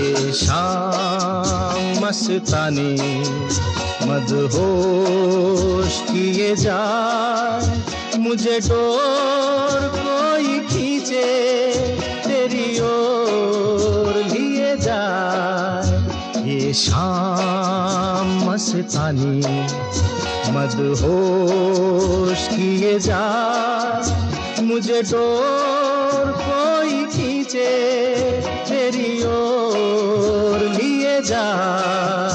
ये शाम मस्तानी मदहोश किए जाए, मुझे डोर कोई खींचे तेरी ओर लिए जाए। ये शाम मस्तानी मदहोश किए जाए, मुझे डोर कोई खींचे तेरी ओर लिए जाए।